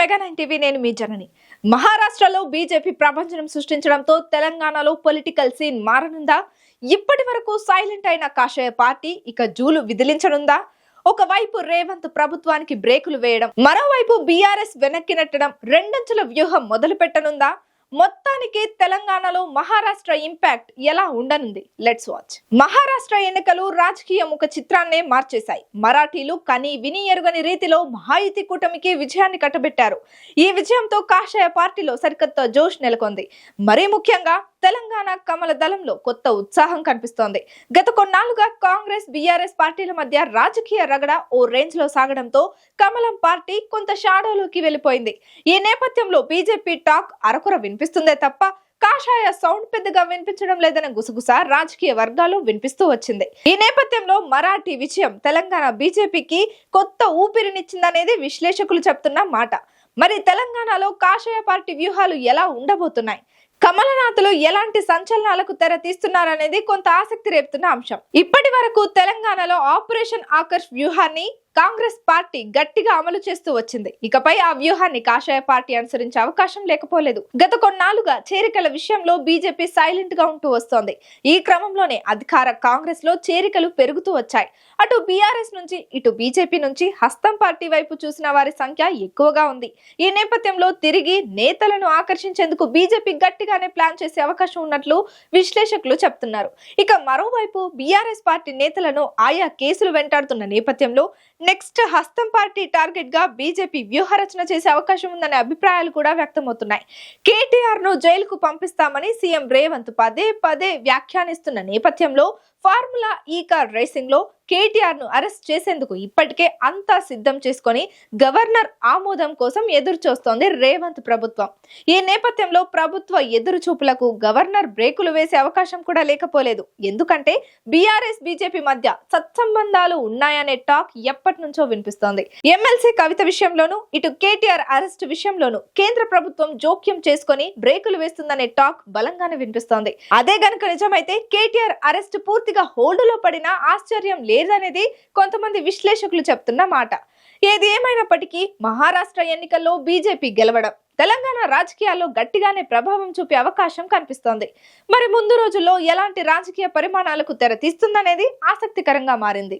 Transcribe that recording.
మెగా9 TV నేను మీ జనని. మహారాష్ట్రలో BJP ప్రభంజనం సృష్టించడంతో తెలంగాణలో పొలిటికల్ సీన్ మారనుందా? ఇప్పటి వరకు సైలెంట్ అయిన కాషాయ పార్టీ ఇక జూలు విదిలించనుందా? ఒకవైపు రేవంత్ ప్రభుత్వానికి బ్రేకులు వేయడం, మరోవైపు బీఆర్ఎస్ వెనక్కి నెట్టడం రెండంచెల వ్యూహం మొదలు పెట్టనుందా? మొత్తానికి తెలంగాణలో మహారాష్ట్ర ఇంపాక్ట్ ఎలా ఉండనుంది? Let's watch. మహారాష్ట్ర ఎన్నికలు రాజకీయ ముఖ చిత్రాన్నే మార్చేశాయి. మరాఠీలు కని విని ఎరుగని రీతిలో మహాయుతి కూటమికి విజయాన్ని కట్టబెట్టారు. ఈ విజయంతో కాషాయ పార్టీలో సరికొత్త జోష్ నెలకొంది. మరీ ముఖ్యంగా తెలంగాణ కమల దళంలో కొత్త ఉత్సాహం కనిపిస్తోంది. గత కొన్నాళ్లుగా కాంగ్రెస్ బీఆర్ఎస్ పార్టీల మధ్య రాజకీయ రగడ ఓ రేంజ్ లో సాగడంతో కమలం పార్టీ కొంత షాడోలోకి వెళ్లిపోయింది. ఈ నేపథ్యంలో బీజేపీ టాక్ అరకొర వినిపిస్తుందే తప్ప కాషాయ సౌండ్ పెద్దగా వినిపించడం లేదనే గుసగుస రాజకీయ వర్గాల్లో వినిపిస్తూ వచ్చింది. ఈ నేపథ్యంలో మరాఠీ విజయం తెలంగాణ బీజేపీకి కొత్త ఊపిరినిచ్చిందనేది విశ్లేషకులు చెప్తున్న మాట. మరి తెలంగాణలో కాషాయ పార్టీ వ్యూహాలు ఎలా ఉండబోతున్నాయి? కమలనాథులు ఎలాంటి సంచలనాలకు తెర తీస్తున్నారనేది కొంత ఆసక్తి రేపుతున్న అంశం. ఇప్పటి వరకు తెలంగాణలో ఆపరేషన్ ఆకర్ష్ వ్యూహాన్ని కాంగ్రెస్ పార్టీ గట్టిగా అమలు చేస్తూ వచ్చింది. ఇకపై ఆ వ్యూహాన్ని కాషాయ పార్టీ అనుసరించే అవకాశం లేకపోలేదు. గత కొన్నాళ్లుగా చేరికల విషయంలో బీజేపీ సైలెంట్ గా ఉంటూ వస్తోంది. ఈ క్రమంలోనే అధికార కాంగ్రెస్ లో చేరికలు పెరుగుతూ వచ్చాయి. అటు బీఆర్ఎస్ నుంచి ఇటు బీజేపీ నుంచి హస్తం పార్టీ వైపు చూసిన వారి సంఖ్య ఎక్కువగా ఉంది. ఈ నేపథ్యంలో తిరిగి నేతలను ఆకర్షించేందుకు బీజేపీ గట్టిగానే ప్లాన్ చేసే అవకాశం ఉన్నట్లు విశ్లేషకులు చెప్తున్నారు. ఇక మరోవైపు బీఆర్ఎస్ పార్టీ నేతలను ఆయా కేసులు వెంటాడుతున్న నేపథ్యంలో నెక్స్ట్ హస్తం పార్టీ టార్గెట్ గా బీజేపీ వ్యూహరచన చేసే అవకాశం ఉందనే అభిప్రాయాలు కూడా వ్యక్తమవుతున్నాయి. కేటీఆర్ ను జైలుకు పంపిస్తామని సీఎం రేవంత్ పదే పదే వ్యాఖ్యానిస్తున్న నేపథ్యంలో ఫార్ములా ఈ కార్ రేసింగ్ లో కేటీఆర్ ను అరెస్ట్ చేసేందుకు ఇప్పటికే అంతా సిద్ధం చేసుకొని గవర్నర్ ఆమోదం కోసం ఎదురు చూస్తోంది రేవంత్ ప్రభుత్వం. ఈ నేపథ్యంలో ప్రభుత్వ ఎదురు చూపులకు గవర్నర్ బ్రేకులు వేసే అవకాశం కూడా లేకపోలేదు. ఎందుకంటే బీఆర్ఎస్ బీజేపీ మధ్య సత్సంబంధాలు ఉన్నాయనే టాక్ ఎప్పటి నుంచో వినిపిస్తోంది. ఎమ్మెల్సీ కవిత విషయంలోనూ ఇటు కేటీఆర్ అరెస్ట్ విషయంలోనూ కేంద్ర ప్రభుత్వం జోక్యం చేసుకొని బ్రేకులు వేస్తుందనే టాక్ బలంగానే వినిపిస్తోంది. అదే గనుక నిజమైతే కేటీఆర్ అరెస్ట్ పూర్తిగా హోల్డ్ లో పడినా ఆశ్చర్యం లేదనేది కొంతమంది విశ్లేషకులు చెప్తున్న మాట. ఏది ఏమైనప్పటికీ మహారాష్ట్ర ఎన్నికల్లో బీజేపీ గెలవడం తెలంగాణ రాజకీయాల్లో గట్టిగానే ప్రభావం చూపే అవకాశం కనిపిస్తోంది. మరి ముందు రోజుల్లో ఎలాంటి రాజకీయ పరిమాణాలకు తెర తీస్తుందనేది ఆసక్తికరంగా మారింది.